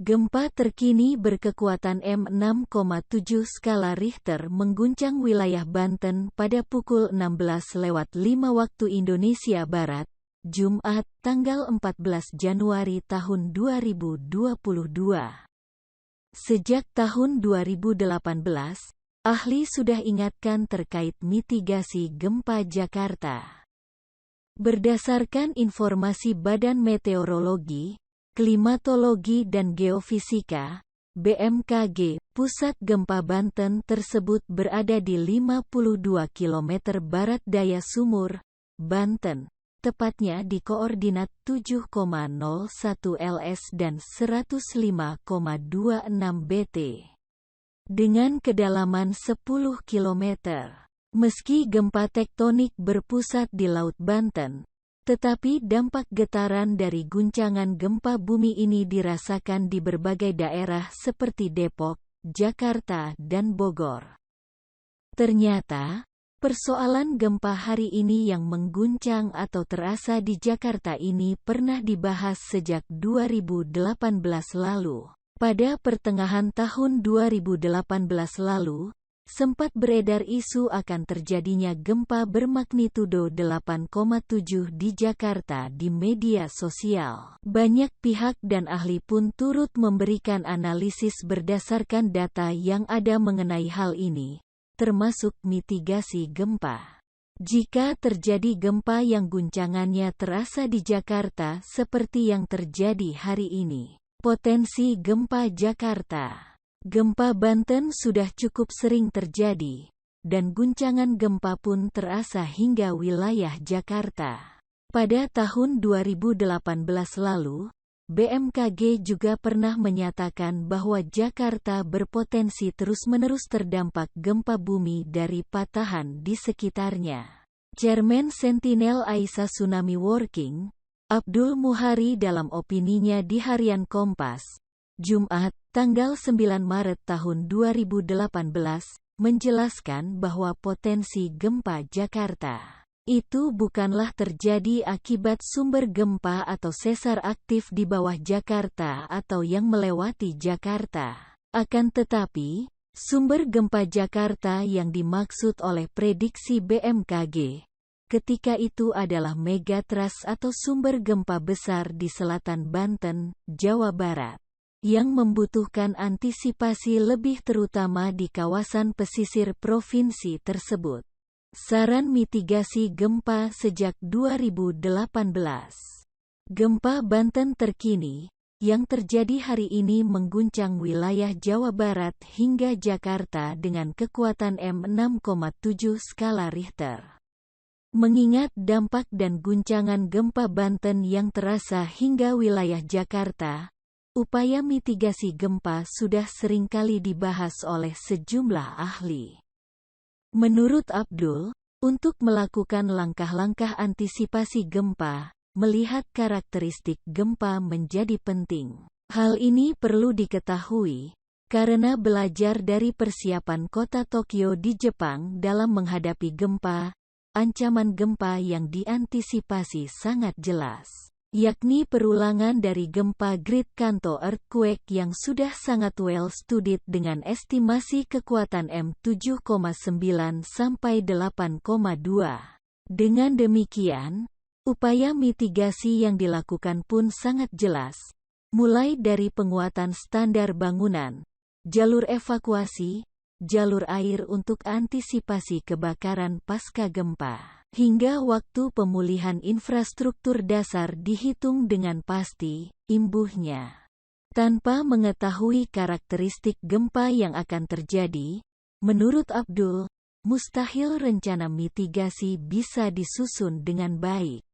Gempa terkini berkekuatan M6,7 skala Richter mengguncang wilayah Banten pada pukul 16.05 waktu Indonesia Barat, Jumat, tanggal 14 Januari tahun 2022. Sejak tahun 2018, ahli sudah ingatkan terkait mitigasi gempa Jakarta. Berdasarkan informasi Badan Meteorologi, Klimatologi dan Geofisika, BMKG, pusat gempa Banten tersebut berada di 52 km barat daya Sumur, Banten, tepatnya di koordinat 7,01 ls dan 105,26 bt. Dengan kedalaman 10 km. Meski gempa tektonik berpusat di Laut Banten, tetapi dampak getaran dari guncangan gempa bumi ini dirasakan di berbagai daerah seperti Depok, Jakarta, dan Bogor. Ternyata, persoalan gempa hari ini yang mengguncang atau terasa di Jakarta ini pernah dibahas sejak 2018 lalu. Pada pertengahan tahun 2018 lalu, sempat beredar isu akan terjadinya gempa bermagnitudo 8,7 di Jakarta di media sosial. Banyak pihak dan ahli pun turut memberikan analisis berdasarkan data yang ada mengenai hal ini, termasuk mitigasi gempa. Jika terjadi gempa yang guncangannya terasa di Jakarta seperti yang terjadi hari ini, potensi gempa Jakarta. Gempa Banten sudah cukup sering terjadi, dan guncangan gempa pun terasa hingga wilayah Jakarta. Pada tahun 2018 lalu, BMKG juga pernah menyatakan bahwa Jakarta berpotensi terus-menerus terdampak gempa bumi dari patahan di sekitarnya. Chairman Sentinel Aisyah Tsunami Working, Abdul Muhari dalam opininya di Harian Kompas, Jumat, tanggal 9 Maret tahun 2018, menjelaskan bahwa potensi gempa Jakarta itu bukanlah terjadi akibat sumber gempa atau sesar aktif di bawah Jakarta atau yang melewati Jakarta. Akan tetapi, sumber gempa Jakarta yang dimaksud oleh prediksi BMKG ketika itu adalah megatrust atau sumber gempa besar di selatan Banten, Jawa Barat, yang membutuhkan antisipasi lebih terutama di kawasan pesisir provinsi tersebut. Saran mitigasi gempa sejak 2018. Gempa Banten terkini, yang terjadi hari ini mengguncang wilayah Jawa Barat hingga Jakarta dengan kekuatan M6,7 skala Richter. Mengingat dampak dan guncangan gempa Banten yang terasa hingga wilayah Jakarta, upaya mitigasi gempa sudah seringkali dibahas oleh sejumlah ahli. Menurut Abdul, untuk melakukan langkah-langkah antisipasi gempa, melihat karakteristik gempa menjadi penting. Hal ini perlu diketahui, karena belajar dari persiapan kota Tokyo di Jepang dalam menghadapi gempa, ancaman gempa yang diantisipasi sangat jelas, yakni perulangan dari gempa Great Kanto earthquake yang sudah sangat well studied dengan estimasi kekuatan M7,9 sampai 8,2. Dengan demikian, upaya mitigasi yang dilakukan pun sangat jelas, mulai dari penguatan standar bangunan, jalur evakuasi, jalur air untuk antisipasi kebakaran pasca gempa, hingga waktu pemulihan infrastruktur dasar dihitung dengan pasti, imbuhnya. Tanpa mengetahui karakteristik gempa yang akan terjadi, menurut Abdul, mustahil rencana mitigasi bisa disusun dengan baik.